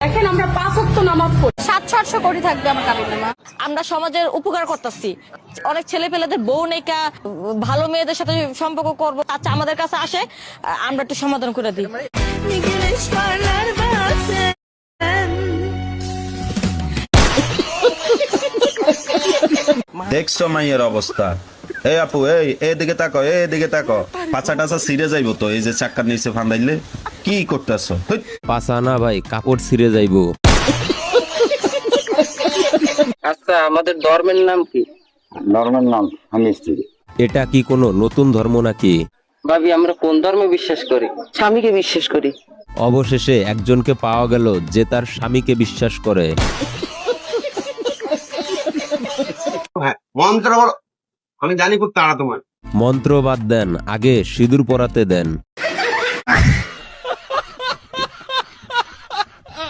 দেখেন আমরা 5 ওয়াক্ত নামাজ পড়ি, 700-800 কোটি থাকবে আমার কাবিননামা। আমরা সমাজের উপকার করতেছি, অনেক ছেলে পেলেদের বউ নেকা ভালো মেয়েদের সাথে সম্পর্ক করবো, আচ্ছা আমাদের কাছে আসে, আমরা একটু সমাধান করে দিই। দেখছো মাইয়ের অবস্থা? এই আপু, এদিকে তাকো, এদিকে তাকো, পাছা টাছা ছিঁড়ে যাইবো তো এই যে চাক্কার নিচে ফান্দাইলে। কি করতেছো? পাছা না ভাই, কাপড় ছিঁড়ে যাইবো। আচ্ছা, আমাদের ধর্মের নাম কি? ধর্মের নাম আমি স্ত্রী। এটা কি কোনো নতুন ধর্ম নাকি? ভাবি, আমরা কোন ধর্মে বিশ্বাস করি? স্বামীকে বিশ্বাস করি। অবশেষে একজনকে পাওয়া গেল যে তার স্বামীকে বিশ্বাস করে। মন্ত্র আমি জানি খুব তাড়া তোমার। মন্ত্র বাদ দেন, আগে সিঁদুর পরাতে দেন।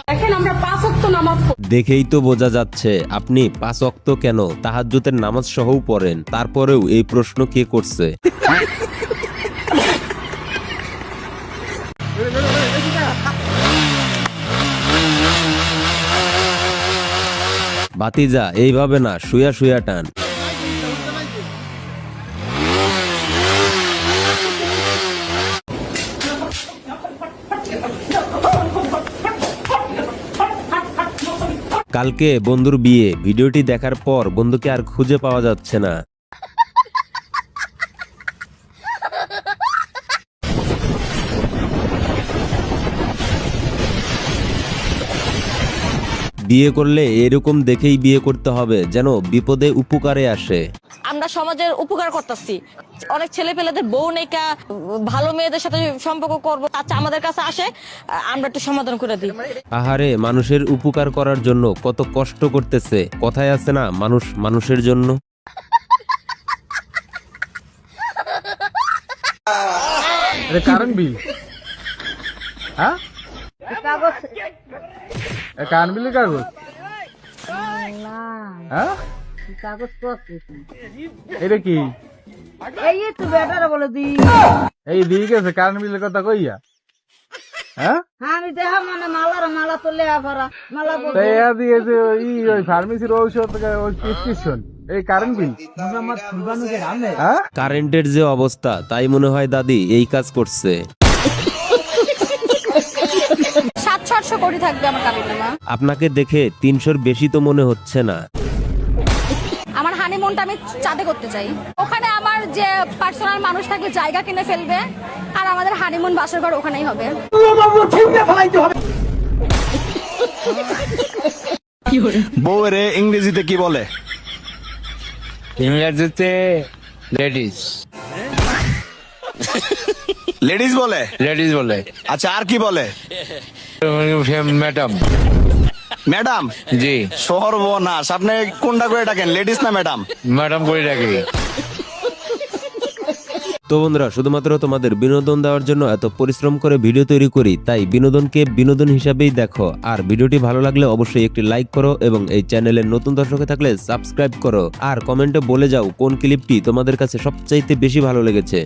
দেখেন আমরা 5 ওয়াক্ত নামাজ পড়ি। দেখেই তো বোঝা যাচ্ছে আপনি 5 ওয়াক্ত কেন তাহাজ্জুদের নামাজ সহও পড়েন, তারপরেও এই প্রশ্ন কে করছে? ভাতিজা, এইভাবে না, শুয়া শুয়া টান। কালকে বন্ধুর বিয়ে, ভিডিওটি দেখার পর বন্ধুকে আর খুঁজে পাওয়া যাচ্ছে না। বিয়ে করলে এরকম দেখেই বিয়ে করতে হবে যেন বিপদে উপকারে আসে। আমরা সমাজের উপকার করতেছি, অনেক ছেলে পেলেদের বউ নেকা ভালো মেয়েদের সাথে সম্পর্ক করবো, আচ্ছা আমাদের কাছে আসে, আমরা একটু সমাধান করে দিই। আহারে, মানুষের উপকার করার জন্য কত কষ্ট করতেছে। কথায় আছে না, মানুষ মানুষের জন্য। কারেন্ট বিল, হ্যাঁ কারেন্ট বিলের কাগজ, হ্যাঁ এটা কি? এই দিয়ে গেছে কারেন্ট বিলের কথা কইয়া, হ্যাঁ দিয়েছে ওই ফার্মেসির ঔষধ, ওই প্রেসক্রিপশন, এই কারেন্ট বিল। হ্যাঁ, কারেন্টের যে অবস্থা, তাই মনে হয় দাদি এই কাজ করছে। 700-800 কোটি থাকবে আমার কাবিননামা। আপনাকে দেখে 300-র বেশি তো মনে হচ্ছে না। আমার হানিমুনটা আমি চাঁদে করতে চাই, ওখানে আমার যে পার্সোনাল মানুষ থাকবে জায়গা কিনে ফেলবে, আর আমাদের হানিমুন বাসর ঘর ওখানেই হবে। বউরে ইংরেজিতে কি বলে? ইংরেজিতে লেডিস, লেডিস বলে? লেডিস বলে। আচ্ছা, আর কি বলে? ম্যাডাম। ম্যাডাম? জি। সর্বনাশ, আপনি কোনটা করে ডাকেন, লেডিস না ম্যাডাম? ম্যাডাম করে ডাকি। তো বন্ধুরা, শুধুমাত্র তোমাদের বিনোদন দেওয়ার জন্য এত পরিশ্রম করে ভিডিও তৈরি করি, তাই বিনোদনকে বিনোদন হিসাবেই দেখো। আর ভিডিওটি ভালো লাগলে অবশ্যই একটি লাইক করো এবং এই চ্যানেলের নতুন দর্শক থাকলে সাবস্ক্রাইব করো। আর কমেন্টে বলে যাও কোন ক্লিপটি তোমাদের কাছে সবচাইতে বেশি ভালো লেগেছে।